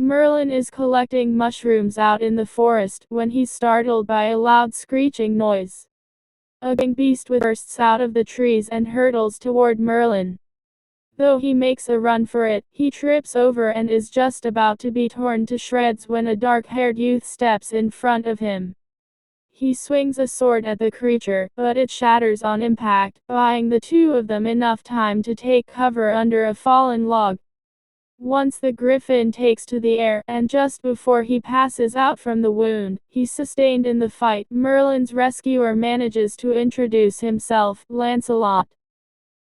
Merlin is collecting mushrooms out in the forest when he's startled by a loud screeching noise. A beast bursts out of the trees and hurtles toward Merlin. Though he makes a run for it, he trips over and is just about to be torn to shreds when a dark-haired youth steps in front of him. He swings a sword at the creature, but it shatters on impact, buying the two of them enough time to take cover under a fallen log. Once the Griffin takes to the air, and just before he passes out from the wound he sustained in the fight, Merlin's rescuer manages to introduce himself, Lancelot.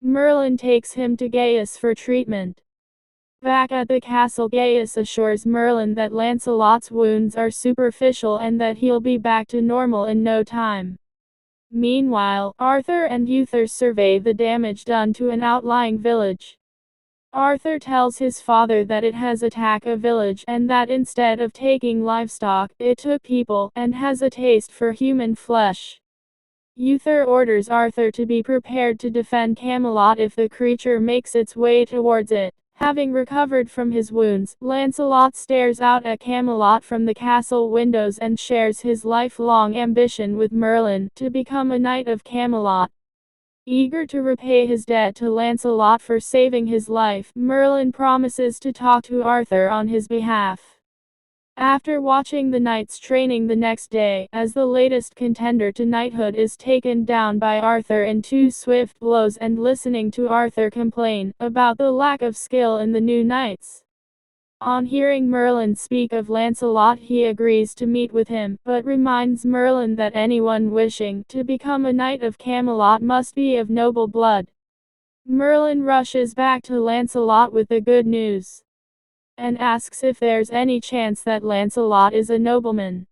Merlin takes him to Gaius for treatment. Back at the castle, Gaius assures Merlin that Lancelot's wounds are superficial and that he'll be back to normal in no time. Meanwhile, Arthur and Uther survey the damage done to an outlying village. Arthur tells his father that it has attacked a village and that instead of taking livestock, it took people, and has a taste for human flesh. Uther orders Arthur to be prepared to defend Camelot if the creature makes its way towards it. Having recovered from his wounds, Lancelot stares out at Camelot from the castle windows and shares his lifelong ambition with Merlin to become a knight of Camelot. Eager to repay his debt to Lancelot for saving his life, Merlin promises to talk to Arthur on his behalf. After watching the knights training the next day, as the latest contender to knighthood is taken down by Arthur in 2 swift blows, and listening to Arthur complain about the lack of skill in the new knights. On hearing Merlin speak of Lancelot, he agrees to meet with him, but reminds Merlin that anyone wishing to become a knight of Camelot must be of noble blood. Merlin rushes back to Lancelot with the good news, and asks if there's any chance that Lancelot is a nobleman.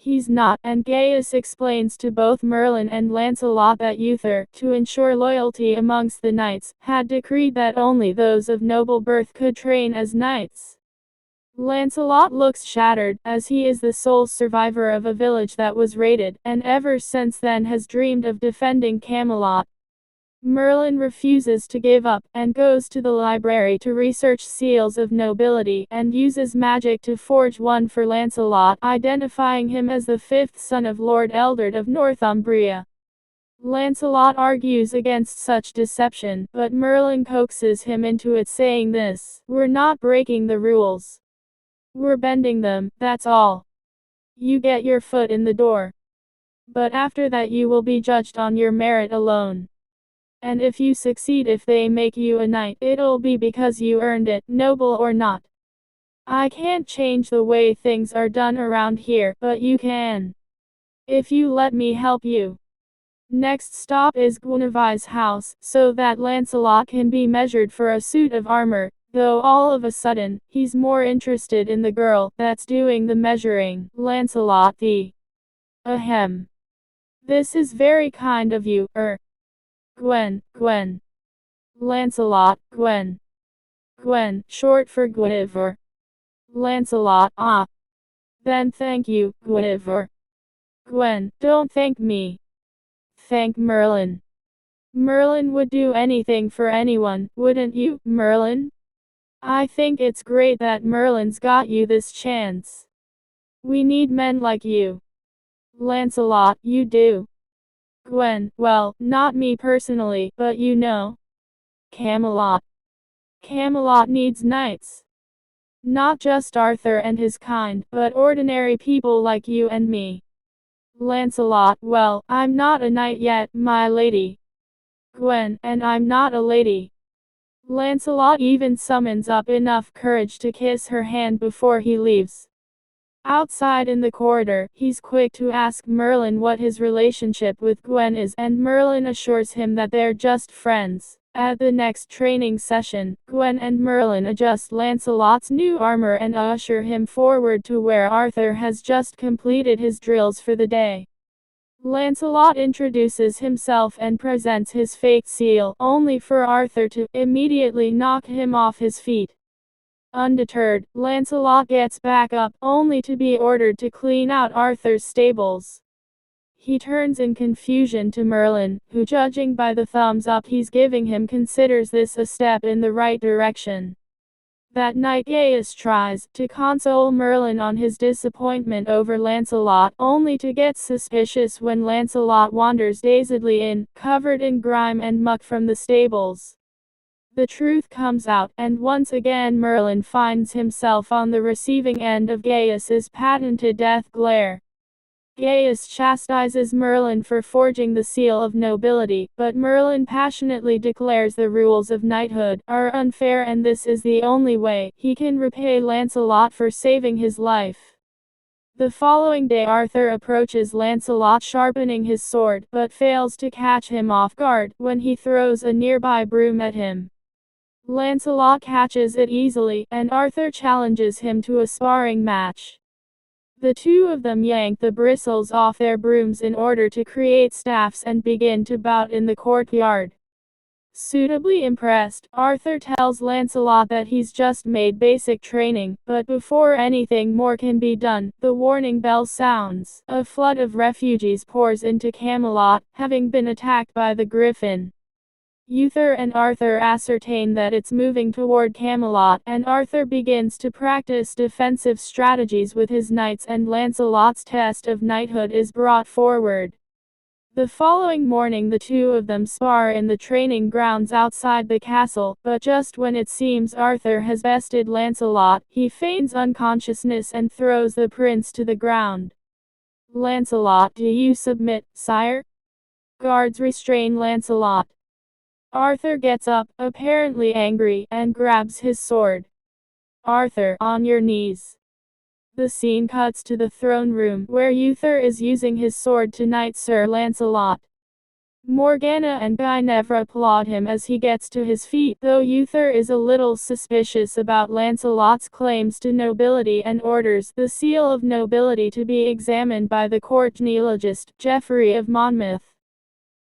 He's not, and Gaius explains to both Merlin and Lancelot that Uther, to ensure loyalty amongst the knights, had decreed that only those of noble birth could train as knights. Lancelot looks shattered, as he is the sole survivor of a village that was raided, and ever since then has dreamed of defending Camelot. Merlin refuses to give up, and goes to the library to research seals of nobility, and uses magic to forge one for Lancelot, identifying him as the 5th son of Lord Eldred of Northumbria. Lancelot argues against such deception, but Merlin coaxes him into it, saying this: "We're not breaking the rules. We're bending them, that's all. You get your foot in the door. But after that you will be judged on your merit alone. And if you succeed, if they make you a knight, it'll be because you earned it, noble or not. I can't change the way things are done around here, but you can, if you let me help you." Next stop is Guinevere's house, so that Lancelot can be measured for a suit of armor, though all of a sudden, he's more interested in the girl that's doing the measuring. Lancelot the Ahem. This is very kind of you, Gwen, Gwen. Lancelot, Gwen. Gwen, short for Guinevere. Lancelot, ah. Then thank you, Guinevere. Gwen, don't thank me. Thank Merlin. Merlin would do anything for anyone, wouldn't you, Merlin? I think it's great that Merlin's got you this chance. We need men like you. Lancelot, you do. Gwen, well, not me personally, but you know. Camelot. Camelot needs knights. Not just Arthur and his kind, but ordinary people like you and me. Lancelot, well, I'm not a knight yet, my lady. Gwen, and I'm not a lady. Lancelot even summons up enough courage to kiss her hand before he leaves. Outside in the corridor, he's quick to ask Merlin what his relationship with Gwen is, and Merlin assures him that they're just friends. At the next training session, Gwen and Merlin adjust Lancelot's new armor and usher him forward to where Arthur has just completed his drills for the day. Lancelot introduces himself and presents his fake seal, only for Arthur to immediately knock him off his feet. Undeterred, Lancelot gets back up, only to be ordered to clean out Arthur's stables. He turns in confusion to Merlin, who, judging by the thumbs up he's giving him, considers this a step in the right direction. That night Gaius tries to console Merlin on his disappointment over Lancelot, only to get suspicious when Lancelot wanders dazedly in, covered in grime and muck from the stables. The truth comes out, and once again Merlin finds himself on the receiving end of Gaius's patented death glare. Gaius chastises Merlin for forging the seal of nobility, but Merlin passionately declares the rules of knighthood are unfair, and this is the only way he can repay Lancelot for saving his life. The following day Arthur approaches Lancelot sharpening his sword, but fails to catch him off guard when he throws a nearby broom at him. Lancelot catches it easily, and Arthur challenges him to a sparring match. The two of them yank the bristles off their brooms in order to create staffs and begin to bout in the courtyard. Suitably impressed, Arthur tells Lancelot that he's just made basic training, but before anything more can be done, the warning bell sounds. A flood of refugees pours into Camelot, having been attacked by the Griffin. Uther and Arthur ascertain that it's moving toward Camelot, and Arthur begins to practice defensive strategies with his knights, and Lancelot's test of knighthood is brought forward. The following morning the two of them spar in the training grounds outside the castle, but just when it seems Arthur has bested Lancelot, he feigns unconsciousness and throws the prince to the ground. "Lancelot, do you submit, sire?" Guards restrain Lancelot. Arthur gets up, apparently angry, and grabs his sword. "Arthur, on your knees." The scene cuts to the throne room, where Uther is using his sword to knight Sir Lancelot. Morgana and Guinevere applaud him as he gets to his feet, though Uther is a little suspicious about Lancelot's claims to nobility and orders the seal of nobility to be examined by the court genealogist, Geoffrey of Monmouth.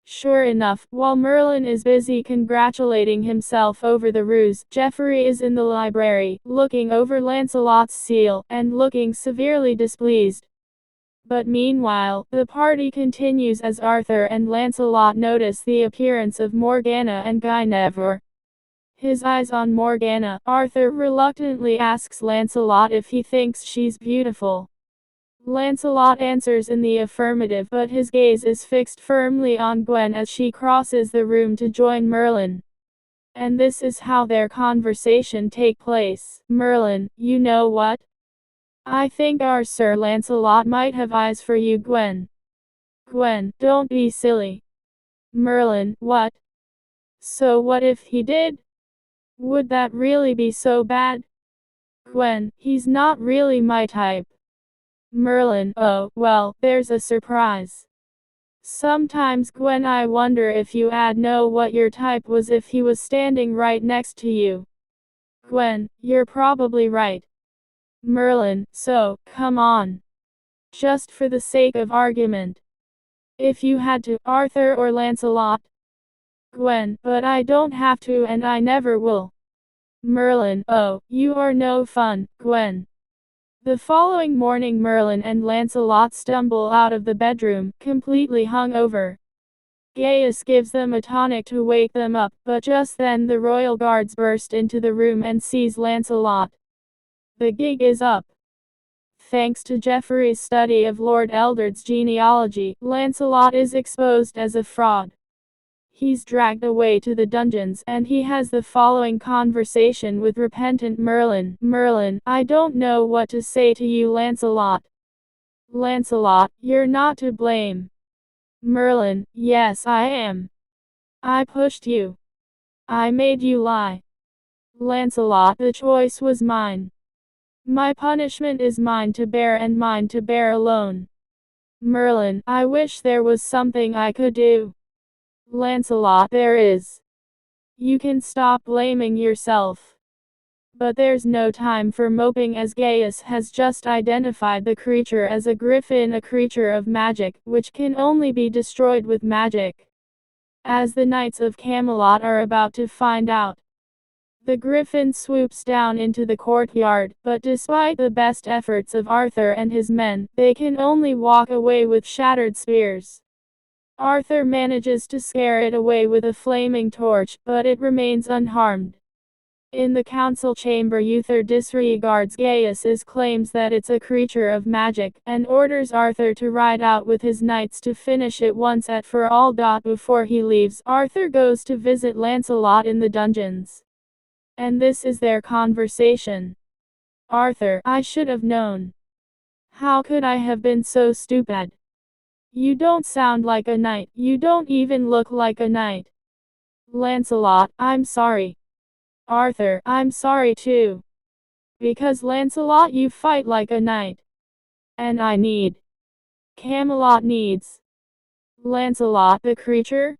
Sure enough, while Merlin is busy congratulating himself over the ruse, Geoffrey is in the library, looking over Lancelot's seal, and looking severely displeased. But meanwhile, the party continues as Arthur and Lancelot notice the appearance of Morgana and Guinevere. His eyes on Morgana, Arthur reluctantly asks Lancelot if he thinks she's beautiful. Lancelot answers in the affirmative, but his gaze is fixed firmly on Gwen as she crosses the room to join Merlin. And this is how their conversation takes place. "Merlin, you know what? I think our Sir Lancelot might have eyes for you, Gwen." "Gwen, don't be silly." "Merlin, what? So what if he did? Would that really be so bad?" "Gwen, he's not really my type." Merlin, oh, well, there's a surprise. Sometimes, Gwen, I wonder if you'd know what your type was if he was standing right next to you. Gwen, you're probably right. Merlin, so, come on. Just for the sake of argument. If you had to, Arthur or Lancelot? Gwen, but I don't have to and I never will. Merlin, oh, you are no fun, Gwen. The following morning Merlin and Lancelot stumble out of the bedroom, completely hungover. Gaius gives them a tonic to wake them up, but just then the royal guards burst into the room and seize Lancelot. The gig is up. Thanks to Geoffrey's study of Lord Eldred's genealogy, Lancelot is exposed as a fraud. He's dragged away to the dungeons, and he has the following conversation with repentant Merlin. "Merlin, I don't know what to say to you, Lancelot." Lancelot, you're not to blame. Merlin, yes I am. I pushed you. I made you lie. Lancelot, the choice was mine. My punishment is mine to bear and mine to bear alone. Merlin, I wish there was something I could do. Lancelot, there is. You can stop blaming yourself. But there's no time for moping, as Gaius has just identified the creature as a griffin, a creature of magic, which can only be destroyed with magic. As the knights of Camelot are about to find out, the griffin swoops down into the courtyard, but despite the best efforts of Arthur and his men, they can only walk away with shattered spears. Arthur manages to scare it away with a flaming torch, but it remains unharmed. In the council chamber, Uther disregards Gaius's claims that it's a creature of magic, and orders Arthur to ride out with his knights to finish it once and for all. Before he leaves, Arthur goes to visit Lancelot in the dungeons. And this is their conversation. Arthur, I should have known. How could I have been so stupid? You don't sound like a knight, you don't even look like a knight. Lancelot, I'm sorry. Arthur, I'm sorry too. Because Lancelot, you fight like a knight. And I need. Camelot needs. Lancelot, the creature?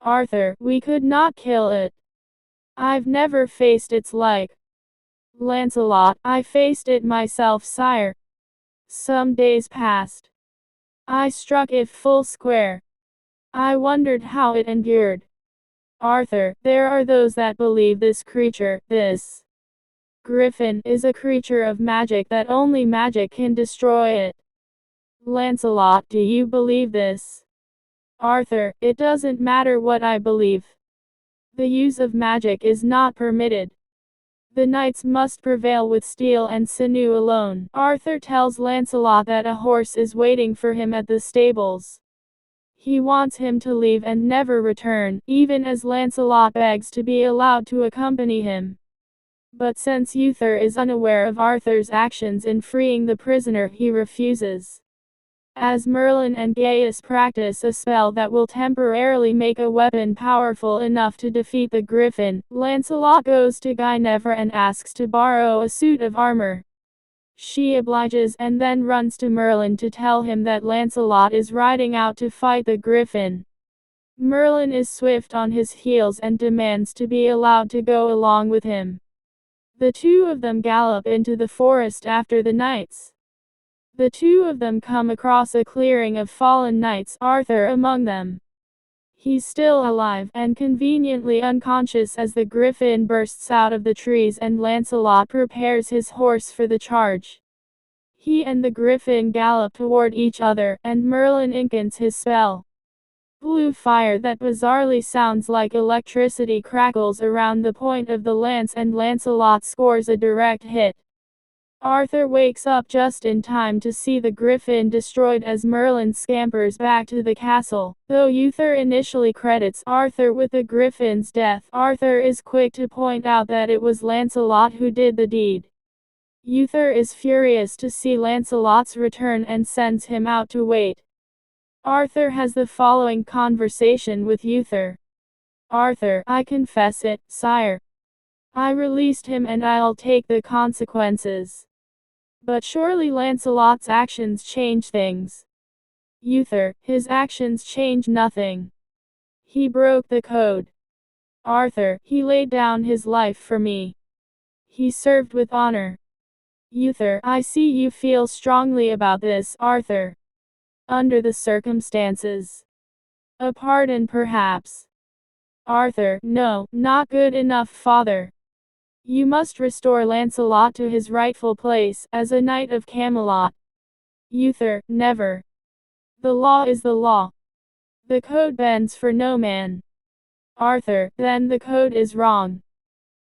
Arthur, we could not kill it. I've never faced its like. Lancelot, I faced it myself, sire. Some days passed. I struck it full square. I wondered how it endured. Arthur, there are those that believe this creature, this Griffin, is a creature of magic, that only magic can destroy it. Lancelot, do you believe this? Arthur, it doesn't matter what I believe. The use of magic is not permitted. The knights must prevail with steel and sinew alone. Arthur tells Lancelot that a horse is waiting for him at the stables. He wants him to leave and never return, even as Lancelot begs to be allowed to accompany him. But since Uther is unaware of Arthur's actions in freeing the prisoner, he refuses. As Merlin and Gaius practice a spell that will temporarily make a weapon powerful enough to defeat the Griffin, Lancelot goes to Guinevere and asks to borrow a suit of armor. She obliges and then runs to Merlin to tell him that Lancelot is riding out to fight the Griffin. Merlin is swift on his heels and demands to be allowed to go along with him. The two of them gallop into the forest after the knights. The two of them come across a clearing of fallen knights, Arthur among them. He's still alive and conveniently unconscious as the Griffin bursts out of the trees and Lancelot prepares his horse for the charge. He and the Griffin gallop toward each other, and Merlin incants his spell. Blue fire that bizarrely sounds like electricity crackles around the point of the lance, and Lancelot scores a direct hit. Arthur wakes up just in time to see the Griffin destroyed as Merlin scampers back to the castle. Though Uther initially credits Arthur with the Griffin's death, Arthur is quick to point out that it was Lancelot who did the deed. Uther is furious to see Lancelot's return and sends him out to wait. Arthur has the following conversation with Uther. Arthur, I confess it, sire. I released him and I'll take the consequences. But surely Lancelot's actions change things. Uther, his actions change nothing. He broke the code. Arthur, he laid down his life for me. He served with honor. Uther, I see you feel strongly about this, Arthur. Under the circumstances. A pardon perhaps. Arthur, no, not good enough, father. You must restore Lancelot to his rightful place as a knight of Camelot. Uther, never. The law is the law. The code bends for no man. Arthur, then the code is wrong.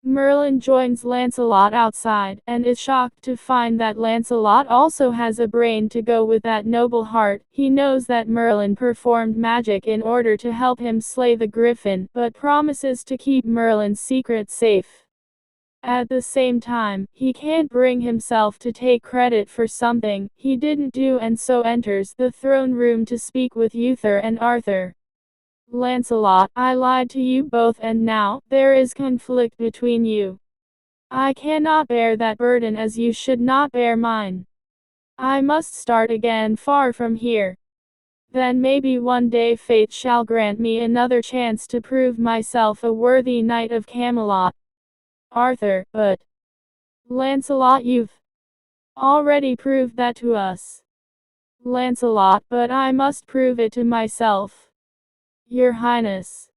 Merlin joins Lancelot outside, and is shocked to find that Lancelot also has a brain to go with that noble heart. He knows that Merlin performed magic in order to help him slay the Griffin, but promises to keep Merlin's secret safe. At the same time, he can't bring himself to take credit for something he didn't do, and so enters the throne room to speak with Uther and Arthur. Lancelot, I lied to you both, and now there is conflict between you. I cannot bear that burden as you should not bear mine. I must start again far from here. Then maybe one day fate shall grant me another chance to prove myself a worthy knight of Camelot. Arthur, but Lancelot, you've already proved that to us. Lancelot, but I must prove it to myself. Your Highness.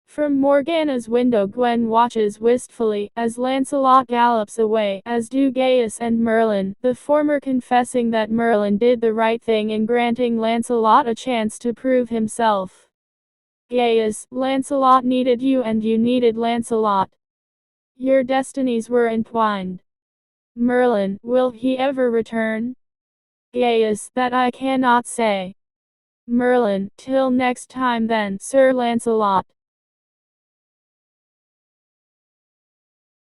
From Morgana's window, Gwen watches wistfully as Lancelot gallops away, as do Gaius and Merlin, the former confessing that Merlin did the right thing in granting Lancelot a chance to prove himself. Gaius, Lancelot needed you and you needed Lancelot. Your destinies were entwined. Merlin, will he ever return? Gaius, that I cannot say. Merlin, till next time then, Sir Lancelot.